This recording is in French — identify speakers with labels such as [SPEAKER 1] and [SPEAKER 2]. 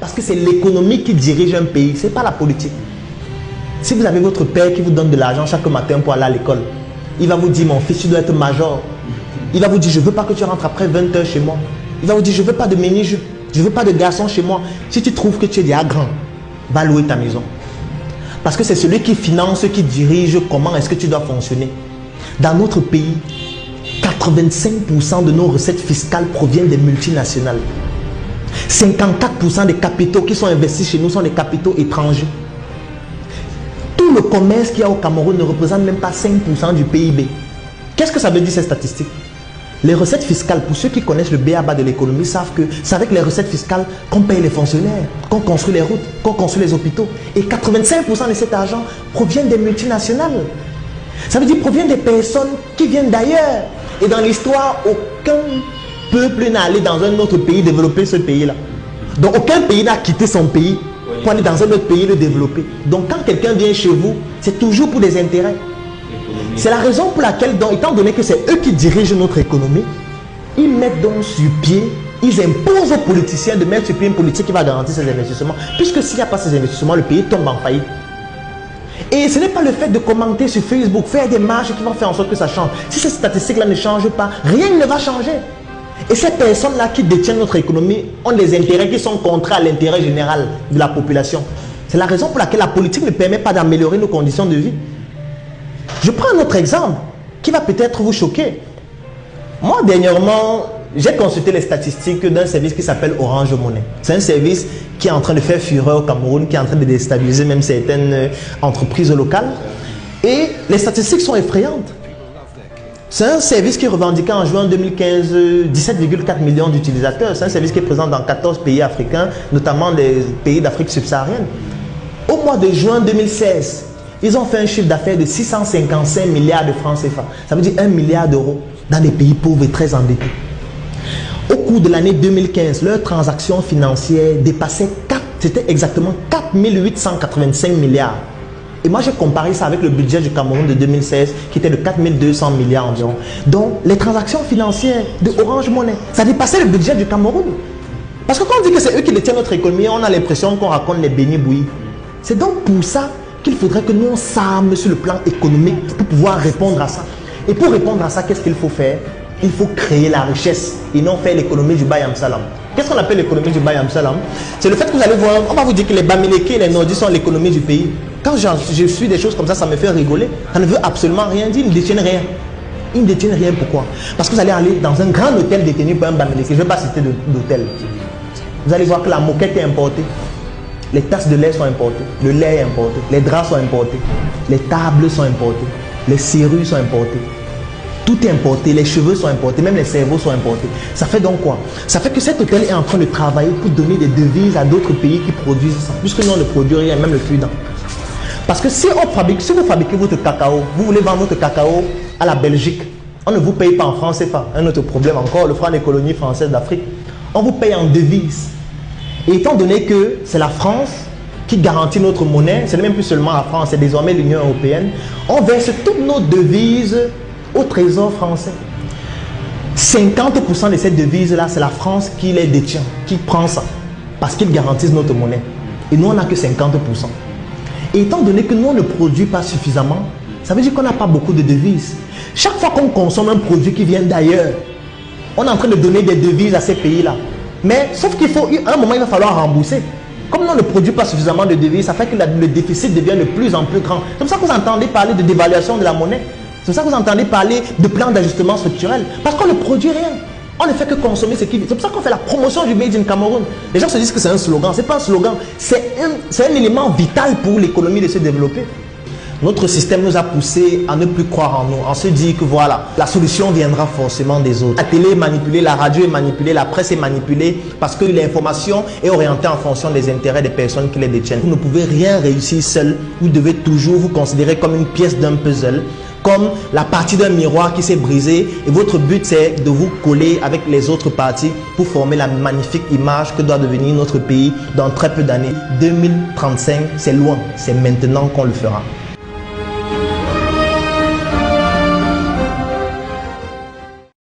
[SPEAKER 1] Parce que c'est l'économie qui dirige un pays, ce n'est pas la politique. Si vous avez votre père qui vous donne de l'argent chaque matin pour aller à l'école, il va vous dire, mon fils, tu dois être major. Il va vous dire, je ne veux pas que tu rentres après 20 h chez moi. Il va vous dire, je ne veux pas de mini-jupe, je ne veux pas de garçon chez moi. Si tu trouves que tu es déjà grand, va louer ta maison. Parce que c'est celui qui finance, qui dirige comment est-ce que tu dois fonctionner. Dans notre pays, 85% de nos recettes fiscales proviennent des multinationales. 54% des capitaux qui sont investis chez nous sont des capitaux étrangers. Tout le commerce qu'il y a au Cameroun ne représente même pas 5% du PIB. Qu'est-ce que ça veut dire ces statistiques? Les recettes fiscales, pour ceux qui connaissent le b.a.-ba de l'économie, savent que c'est avec les recettes fiscales qu'on paye les fonctionnaires, qu'on construit les routes, qu'on construit les hôpitaux. Et 85% de cet argent provient des multinationales. Ça veut dire provient des personnes qui viennent d'ailleurs. Et dans l'histoire, aucun peuple n'est allé dans un autre pays développer ce pays-là. Donc aucun pays n'a quitté son pays pour aller dans un autre pays le développer. Donc quand quelqu'un vient chez vous, c'est toujours pour des intérêts. C'est la raison pour laquelle, donc, étant donné que c'est eux qui dirigent notre économie, ils mettent donc sur pied, ils imposent aux politiciens de mettre sur pied une politique qui va garantir ces investissements. Puisque s'il n'y a pas ces investissements, le pays tombe en faillite. Et ce n'est pas le fait de commenter sur Facebook, faire des marches qui vont faire en sorte que ça change. Si ces statistiques-là ne changent pas, rien ne va changer. Et ces personnes-là qui détiennent notre économie ont des intérêts qui sont contraires à l'intérêt général de la population. C'est la raison pour laquelle la politique ne permet pas d'améliorer nos conditions de vie. Je prends un autre exemple qui va peut-être vous choquer. Moi, dernièrement, j'ai consulté les statistiques d'un service qui s'appelle Orange Money. C'est un service qui est en train de faire fureur au Cameroun, qui est en train de déstabiliser même certaines entreprises locales. Et les statistiques sont effrayantes. C'est un service qui revendiquait en juin 2015 17,4 millions d'utilisateurs. C'est un service qui est présent dans 14 pays africains, notamment les pays d'Afrique subsaharienne. Au mois de juin 2016, ils ont fait un chiffre d'affaires de 655 milliards de francs CFA. Ça veut dire 1 milliard d'euros dans des pays pauvres et très endettés. Au cours de l'année 2015, leurs transactions financières dépassaient c'était exactement 4 885 milliards. Et moi, j'ai comparé ça avec le budget du Cameroun de 2016, qui était de 4 200 milliards environ. Donc, les transactions financières de Orange Money, ça dépassait le budget du Cameroun. Parce que quand on dit que c'est eux qui détiennent notre économie, on a l'impression qu'on raconte les beignets bouillis. C'est donc pour ça qu'il faudrait que nous on s'arme sur le plan économique pour pouvoir répondre à ça. Et pour répondre à ça, qu'est-ce qu'il faut faire? Il faut créer la richesse et non faire l'économie du Bayam Salam. Qu'est-ce qu'on appelle l'économie du Bayam Salam? C'est le fait que vous allez voir, on va vous dire que les Bamileke et les Nordis sont l'économie du pays. Quand je suis des choses comme ça me fait rigoler. Ça ne veut absolument rien dire, ils ne détiennent rien. Ils ne détiennent rien, pourquoi? Parce que vous allez aller dans un grand hôtel détenu par un Bamileke. Je ne vais pas citer d'hôtel. Vous allez voir que la moquette est importée. Les tasses de lait sont importées, le lait est importé, les draps sont importés, les tables sont importées, les serrures sont importées. Tout est importé, les cheveux sont importés, même les cerveaux sont importés. Ça fait donc quoi? Ça fait que cet hôtel est en train de travailler pour donner des devises à d'autres pays qui produisent ça. Puisque nous on ne produit rien, même le fudant. Parce que si vous fabriquez votre cacao, vous voulez vendre votre cacao à la Belgique, on ne vous paye pas en francs CFA. Un autre problème encore, le franc des colonies françaises d'Afrique. On vous paye en devises. Et étant donné que c'est la France qui garantit notre monnaie, ce n'est même plus seulement la France, c'est désormais l'Union européenne, on verse toutes nos devises au trésor français. 50% de ces devises-là, c'est la France qui les détient, qui prend ça, parce qu'ils garantissent notre monnaie. Et nous, on n'a que 50%. Et étant donné que nous, on ne produit pas suffisamment, ça veut dire qu'on n'a pas beaucoup de devises. Chaque fois qu'on consomme un produit qui vient d'ailleurs, on est en train de donner des devises à ces pays-là. Mais sauf qu'il faut, à un moment, il va falloir rembourser. Comme on ne produit pas suffisamment de devises, ça fait que le déficit devient de plus en plus grand. C'est pour ça que vous entendez parler de dévaluation de la monnaie. C'est pour ça que vous entendez parler de plan d'ajustement structurel. Parce qu'on ne produit rien. On ne fait que consommer ce qui vit. C'est pour ça qu'on fait la promotion du Made in Cameroun. Les gens se disent que c'est un slogan. Ce n'est pas un slogan. C'est un élément vital pour l'économie de se développer. Notre système nous a poussé à ne plus croire en nous, on se dit que voilà, la solution viendra forcément des autres. La télé est manipulée, la radio est manipulée, la presse est manipulée parce que l'information est orientée en fonction des intérêts des personnes qui les détiennent. Vous ne pouvez rien réussir seul, vous devez toujours vous considérer comme une pièce d'un puzzle, comme la partie d'un miroir qui s'est brisée et votre but c'est de vous coller avec les autres parties pour former la magnifique image que doit devenir notre pays dans très peu d'années. 2035, c'est loin, c'est maintenant qu'on le fera.